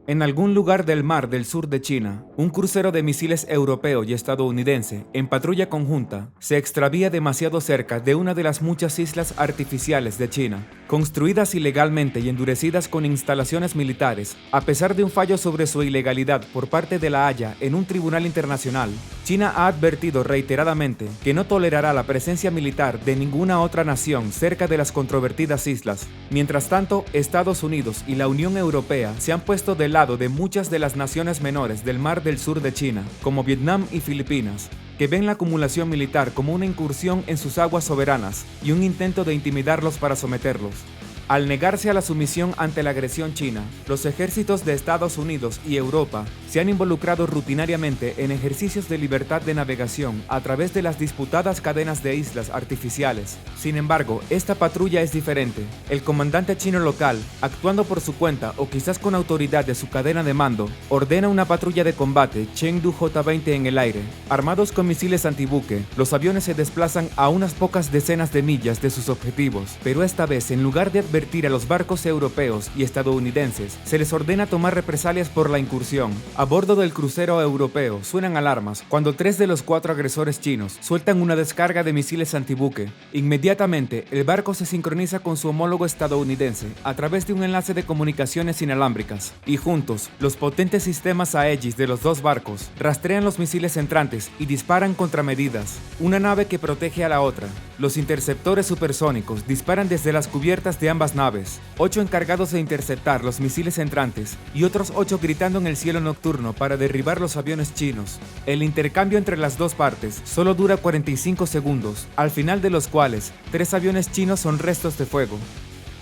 En algún lugar del mar del sur de China, un crucero de misiles europeo y estadounidense, en patrulla conjunta, se extravía demasiado cerca de una de las muchas islas artificiales de China, construidas ilegalmente y endurecidas con instalaciones militares. A pesar de un fallo sobre su ilegalidad por parte de La Haya en un tribunal internacional, China ha advertido reiteradamente que no tolerará la presencia militar de ninguna otra nación cerca de las controvertidas islas. Mientras tanto, Estados Unidos y la Unión Europea se han puesto del lado de muchas de las naciones menores del mar del sur de China, como Vietnam y Filipinas, que ven la acumulación militar como una incursión en sus aguas soberanas y un intento de intimidarlos para someterlos. Al negarse a la sumisión ante la agresión china, los ejércitos de Estados Unidos y Europa se han involucrado rutinariamente en ejercicios de libertad de navegación a través de las disputadas cadenas de islas artificiales. Sin embargo, esta patrulla es diferente. El comandante chino local, actuando por su cuenta o quizás con autoridad de su cadena de mando, ordena una patrulla de combate Chengdu J-20 en el aire. Armados con misiles antibuque, los aviones se desplazan a unas pocas decenas de millas de sus objetivos, pero esta vez, en lugar de advertir a los barcos europeos y estadounidenses, se les ordena tomar represalias por la incursión. A bordo del crucero europeo suenan alarmas cuando 3 de los 4 agresores chinos sueltan una descarga de misiles antibuque. Inmediatamente, el barco se sincroniza con su homólogo estadounidense a través de un enlace de comunicaciones inalámbricas, y juntos, los potentes sistemas Aegis de los dos barcos rastrean los misiles entrantes y disparan contramedidas, una nave que protege a la otra. Los interceptores supersónicos disparan desde las cubiertas de ambas naves, 8 encargados de interceptar los misiles entrantes y otros 8 gritando en el cielo nocturno para derribar los aviones chinos. El intercambio entre las dos partes solo dura 45 segundos, al final de los cuales 3 aviones chinos son restos de fuego,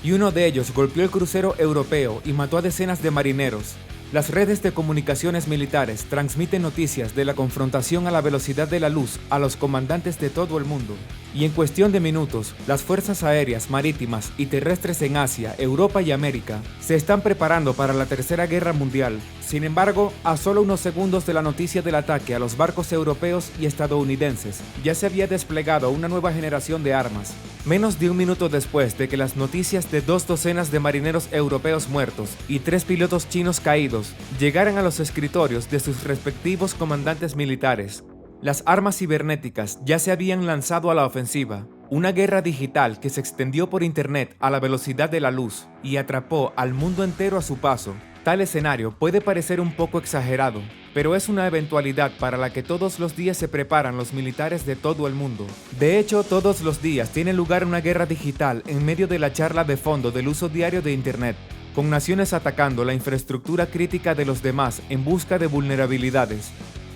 y uno de ellos golpeó el crucero europeo y mató a decenas de marineros. Las redes de comunicaciones militares transmiten noticias de la confrontación a la velocidad de la luz a los comandantes de todo el mundo. Y en cuestión de minutos, las fuerzas aéreas, marítimas y terrestres en Asia, Europa y América se están preparando para la Tercera Guerra Mundial. Sin embargo, a solo unos segundos de la noticia del ataque a los barcos europeos y estadounidenses, ya se había desplegado una nueva generación de armas. Menos de un minuto después de que las noticias de 2 docenas de marineros europeos muertos y 3 pilotos chinos caídos llegaran a los escritorios de sus respectivos comandantes militares, las armas cibernéticas ya se habían lanzado a la ofensiva. Una guerra digital que se extendió por internet a la velocidad de la luz y atrapó al mundo entero a su paso. Tal escenario puede parecer un poco exagerado, pero es una eventualidad para la que todos los días se preparan los militares de todo el mundo. De hecho, todos los días tiene lugar una guerra digital en medio de la charla de fondo del uso diario de internet, con naciones atacando la infraestructura crítica de los demás en busca de vulnerabilidades.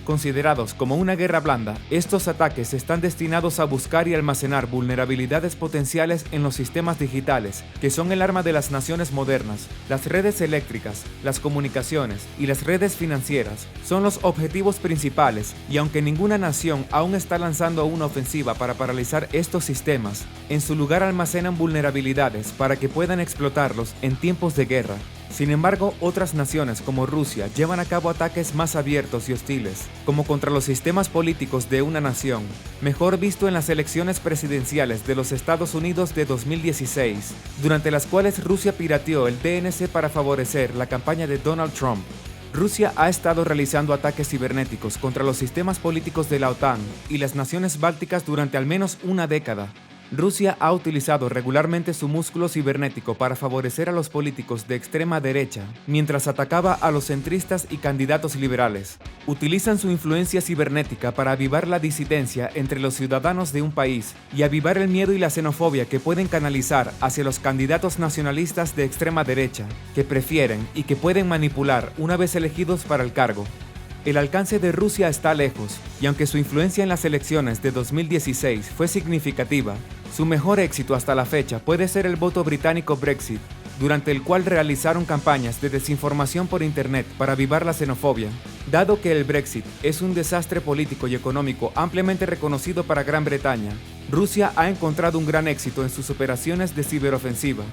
Considerados como una guerra blanda, estos ataques están destinados a buscar y almacenar vulnerabilidades potenciales en los sistemas digitales, que son el arma de las naciones modernas. Las redes eléctricas, las comunicaciones y las redes financieras son los objetivos principales, y aunque ninguna nación aún está lanzando una ofensiva para paralizar estos sistemas, en su lugar almacenan vulnerabilidades para que puedan explotarlos en tiempos de guerra. Sin embargo, otras naciones como Rusia llevan a cabo ataques más abiertos y hostiles, como contra los sistemas políticos de una nación, mejor visto en las elecciones presidenciales de los Estados Unidos de 2016, durante las cuales Rusia pirateó el DNC para favorecer la campaña de Donald Trump. Rusia ha estado realizando ataques cibernéticos contra los sistemas políticos de la OTAN y las naciones bálticas durante al menos una década. Rusia ha utilizado regularmente su músculo cibernético para favorecer a los políticos de extrema derecha, mientras atacaba a los centristas y candidatos liberales. Utilizan su influencia cibernética para avivar la disidencia entre los ciudadanos de un país y avivar el miedo y la xenofobia que pueden canalizar hacia los candidatos nacionalistas de extrema derecha, que prefieren y que pueden manipular una vez elegidos para el cargo. El alcance de Rusia está lejos, y aunque su influencia en las elecciones de 2016 fue significativa, su mejor éxito hasta la fecha puede ser el voto británico Brexit, durante el cual realizaron campañas de desinformación por internet para avivar la xenofobia. Dado que el Brexit es un desastre político y económico ampliamente reconocido para Gran Bretaña, Rusia ha encontrado un gran éxito en sus operaciones de ciberofensiva.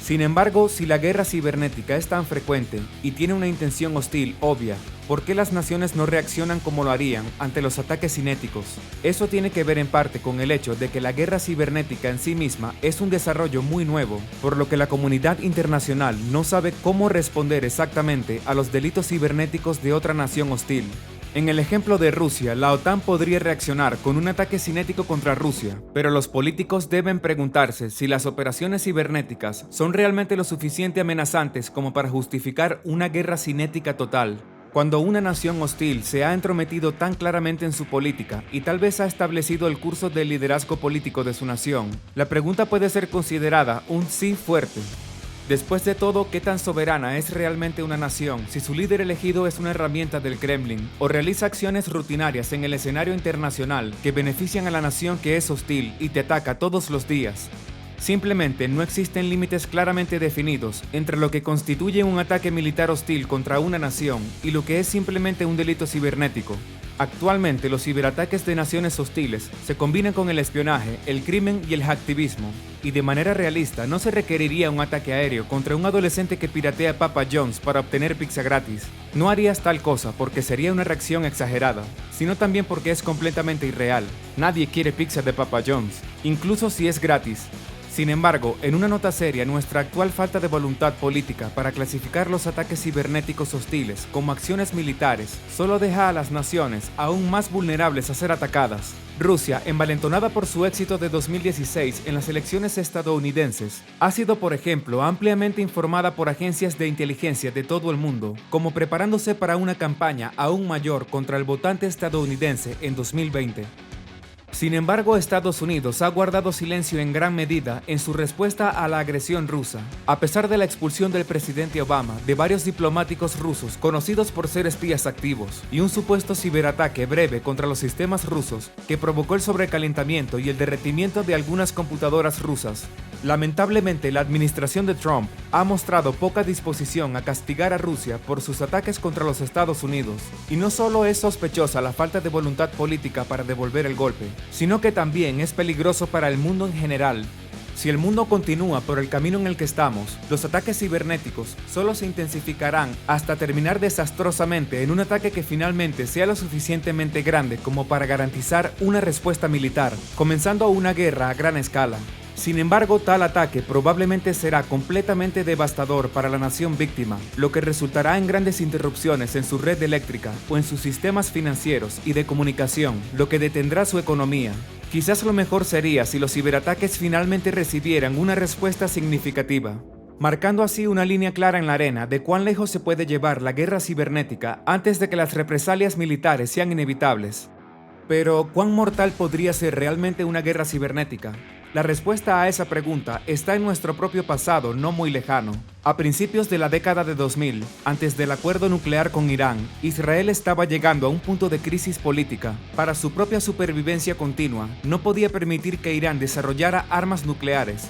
Sin embargo, si la guerra cibernética es tan frecuente y tiene una intención hostil obvia, ¿por qué las naciones no reaccionan como lo harían ante los ataques cinéticos? Eso tiene que ver en parte con el hecho de que la guerra cibernética en sí misma es un desarrollo muy nuevo, por lo que la comunidad internacional no sabe cómo responder exactamente a los delitos cibernéticos de otra nación hostil. En el ejemplo de Rusia, la OTAN podría reaccionar con un ataque cinético contra Rusia, pero los políticos deben preguntarse si las operaciones cibernéticas son realmente lo suficiente amenazantes como para justificar una guerra cinética total. Cuando una nación hostil se ha entrometido tan claramente en su política y tal vez ha establecido el curso del liderazgo político de su nación, la pregunta puede ser considerada un sí fuerte. Después de todo, ¿qué tan soberana es realmente una nación si su líder elegido es una herramienta del Kremlin o realiza acciones rutinarias en el escenario internacional que benefician a la nación que es hostil y te ataca todos los días? Simplemente no existen límites claramente definidos entre lo que constituye un ataque militar hostil contra una nación y lo que es simplemente un delito cibernético. Actualmente los ciberataques de naciones hostiles se combinan con el espionaje, el crimen y el hacktivismo, y de manera realista no se requeriría un ataque aéreo contra un adolescente que piratea Papa John's para obtener pizza gratis. No harías tal cosa porque sería una reacción exagerada, sino también porque es completamente irreal. Nadie quiere pizza de Papa John's, incluso si es gratis. Sin embargo, en una nota seria, nuestra actual falta de voluntad política para clasificar los ataques cibernéticos hostiles como acciones militares solo deja a las naciones aún más vulnerables a ser atacadas. Rusia, envalentonada por su éxito de 2016 en las elecciones estadounidenses, ha sido, por ejemplo, ampliamente informada por agencias de inteligencia de todo el mundo, como preparándose para una campaña aún mayor contra el votante estadounidense en 2020. Sin embargo, Estados Unidos ha guardado silencio en gran medida en su respuesta a la agresión rusa, a pesar de la expulsión del presidente Obama de varios diplomáticos rusos conocidos por ser espías activos y un supuesto ciberataque breve contra los sistemas rusos que provocó el sobrecalentamiento y el derretimiento de algunas computadoras rusas. Lamentablemente, la administración de Trump ha mostrado poca disposición a castigar a Rusia por sus ataques contra los Estados Unidos, y no solo es sospechosa la falta de voluntad política para devolver el golpe, sino que también es peligroso para el mundo en general. Si el mundo continúa por el camino en el que estamos, los ataques cibernéticos solo se intensificarán hasta terminar desastrosamente en un ataque que finalmente sea lo suficientemente grande como para garantizar una respuesta militar, comenzando una guerra a gran escala. Sin embargo, tal ataque probablemente será completamente devastador para la nación víctima, lo que resultará en grandes interrupciones en su red eléctrica o en sus sistemas financieros y de comunicación, lo que detendrá su economía. Quizás lo mejor sería si los ciberataques finalmente recibieran una respuesta significativa, marcando así una línea clara en la arena de cuán lejos se puede llevar la guerra cibernética antes de que las represalias militares sean inevitables. Pero, ¿cuán mortal podría ser realmente una guerra cibernética? La respuesta a esa pregunta está en nuestro propio pasado no muy lejano. A principios de la década de 2000, antes del acuerdo nuclear con Irán, Israel estaba llegando a un punto de crisis política. Para su propia supervivencia continua, no podía permitir que Irán desarrollara armas nucleares.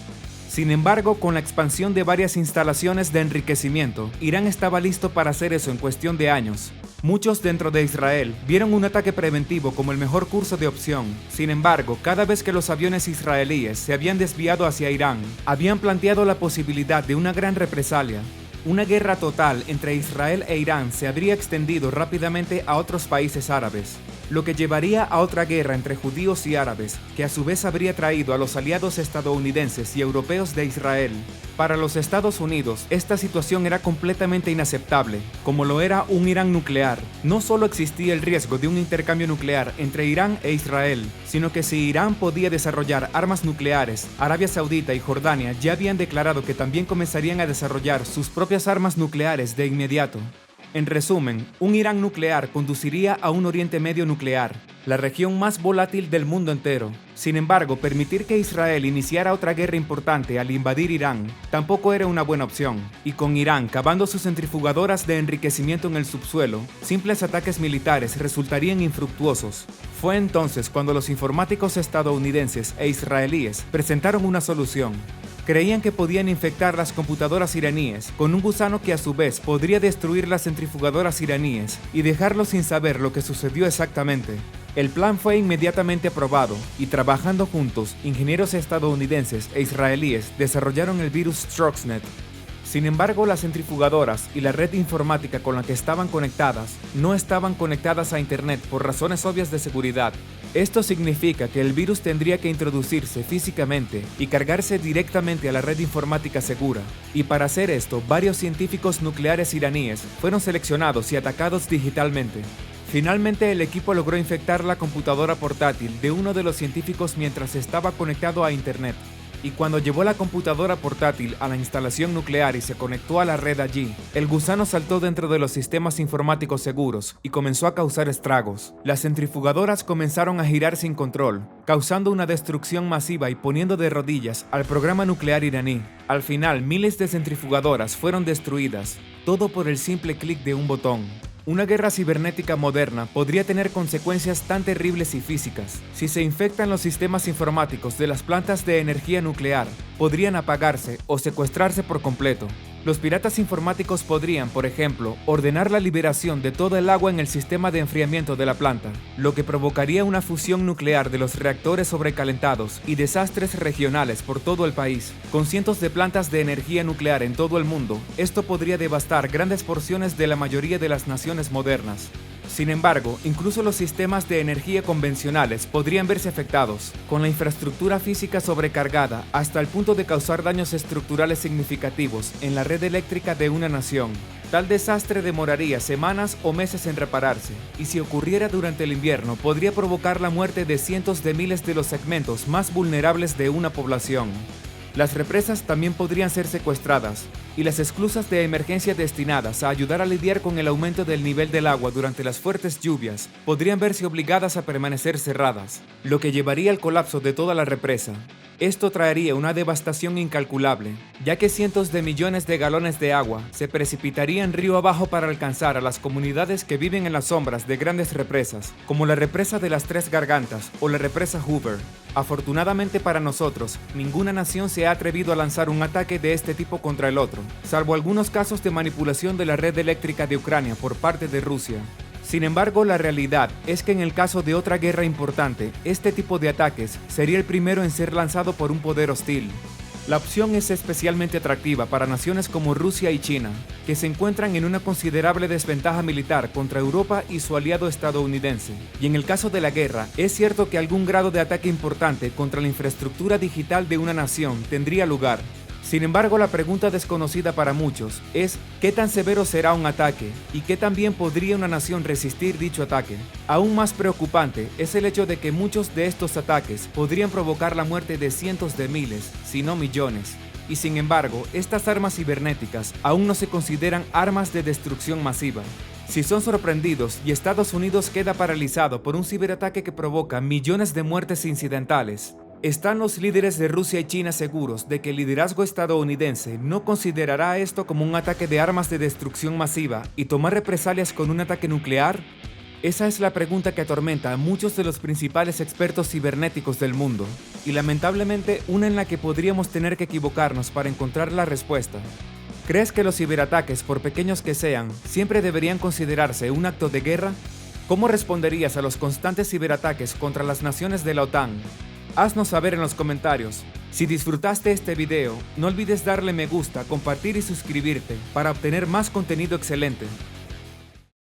Sin embargo, con la expansión de varias instalaciones de enriquecimiento, Irán estaba listo para hacer eso en cuestión de años. Muchos dentro de Israel vieron un ataque preventivo como el mejor curso de opción. Sin embargo, cada vez que los aviones israelíes se habían desviado hacia Irán, habían planteado la posibilidad de una gran represalia. Una guerra total entre Israel e Irán se habría extendido rápidamente a otros países árabes, lo que llevaría a otra guerra entre judíos y árabes, que a su vez habría traído a los aliados estadounidenses y europeos de Israel. Para los Estados Unidos, esta situación era completamente inaceptable, como lo era un Irán nuclear. No solo existía el riesgo de un intercambio nuclear entre Irán e Israel, sino que si Irán podía desarrollar armas nucleares, Arabia Saudita y Jordania ya habían declarado que también comenzarían a desarrollar sus propias armas nucleares de inmediato. En resumen, un Irán nuclear conduciría a un Oriente Medio nuclear, la región más volátil del mundo entero. Sin embargo, permitir que Israel iniciara otra guerra importante al invadir Irán tampoco era una buena opción, y con Irán cavando sus centrifugadoras de enriquecimiento en el subsuelo, simples ataques militares resultarían infructuosos. Fue entonces cuando los informáticos estadounidenses e israelíes presentaron una solución. Creían que podían infectar las computadoras iraníes con un gusano que a su vez podría destruir las centrifugadoras iraníes y dejarlos sin saber lo que sucedió exactamente. El plan fue inmediatamente aprobado y trabajando juntos, ingenieros estadounidenses e israelíes desarrollaron el virus Stuxnet. Sin embargo, las centrifugadoras y la red informática con la que estaban conectadas no estaban conectadas a Internet por razones obvias de seguridad. Esto significa que el virus tendría que introducirse físicamente y cargarse directamente a la red informática segura. Y para hacer esto, varios científicos nucleares iraníes fueron seleccionados y atacados digitalmente. Finalmente, el equipo logró infectar la computadora portátil de uno de los científicos mientras estaba conectado a Internet. Y cuando llevó la computadora portátil a la instalación nuclear y se conectó a la red allí, el gusano saltó dentro de los sistemas informáticos seguros y comenzó a causar estragos. Las centrifugadoras comenzaron a girar sin control, causando una destrucción masiva y poniendo de rodillas al programa nuclear iraní. Al final, miles de centrifugadoras fueron destruidas, todo por el simple clic de un botón. Una guerra cibernética moderna podría tener consecuencias tan terribles y físicas. Si se infectan los sistemas informáticos de las plantas de energía nuclear, podrían apagarse o secuestrarse por completo. Los piratas informáticos podrían, por ejemplo, ordenar la liberación de todo el agua en el sistema de enfriamiento de la planta, lo que provocaría una fusión nuclear de los reactores sobrecalentados y desastres regionales por todo el país. Con cientos de plantas de energía nuclear en todo el mundo, esto podría devastar grandes porciones de la mayoría de las naciones modernas. Sin embargo, incluso los sistemas de energía convencionales podrían verse afectados, con la infraestructura física sobrecargada hasta el punto de causar daños estructurales significativos en la red eléctrica de una nación. Tal desastre demoraría semanas o meses en repararse, y si ocurriera durante el invierno podría provocar la muerte de cientos de miles de los segmentos más vulnerables de una población. Las represas también podrían ser secuestradas, y las esclusas de emergencia destinadas a ayudar a lidiar con el aumento del nivel del agua durante las fuertes lluvias podrían verse obligadas a permanecer cerradas, lo que llevaría al colapso de toda la represa. Esto traería una devastación incalculable, ya que cientos de millones de galones de agua se precipitarían río abajo para alcanzar a las comunidades que viven en las sombras de grandes represas, como la represa de las Tres Gargantas o la represa Hoover. Afortunadamente para nosotros, ninguna nación se ha atrevido a lanzar un ataque de este tipo contra el otro, salvo algunos casos de manipulación de la red eléctrica de Ucrania por parte de Rusia. Sin embargo, la realidad es que en el caso de otra guerra importante, este tipo de ataques sería el primero en ser lanzado por un poder hostil. La opción es especialmente atractiva para naciones como Rusia y China, que se encuentran en una considerable desventaja militar contra Europa y su aliado estadounidense. Y en el caso de la guerra, es cierto que algún grado de ataque importante contra la infraestructura digital de una nación tendría lugar. Sin embargo, la pregunta desconocida para muchos es ¿qué tan severo será un ataque? ¿Y qué tan bien podría una nación resistir dicho ataque? Aún más preocupante es el hecho de que muchos de estos ataques podrían provocar la muerte de cientos de miles, si no millones. Y sin embargo, estas armas cibernéticas aún no se consideran armas de destrucción masiva. Si son sorprendidos y Estados Unidos queda paralizado por un ciberataque que provoca millones de muertes incidentales, ¿están los líderes de Rusia y China seguros de que el liderazgo estadounidense no considerará esto como un ataque de armas de destrucción masiva y tomar represalias con un ataque nuclear? Esa es la pregunta que atormenta a muchos de los principales expertos cibernéticos del mundo, y lamentablemente una en la que podríamos tener que equivocarnos para encontrar la respuesta. ¿Crees que los ciberataques, por pequeños que sean, siempre deberían considerarse un acto de guerra? ¿Cómo responderías a los constantes ciberataques contra las naciones de la OTAN? Haznos saber en los comentarios. Si disfrutaste este video, no olvides darle me gusta, compartir y suscribirte para obtener más contenido excelente.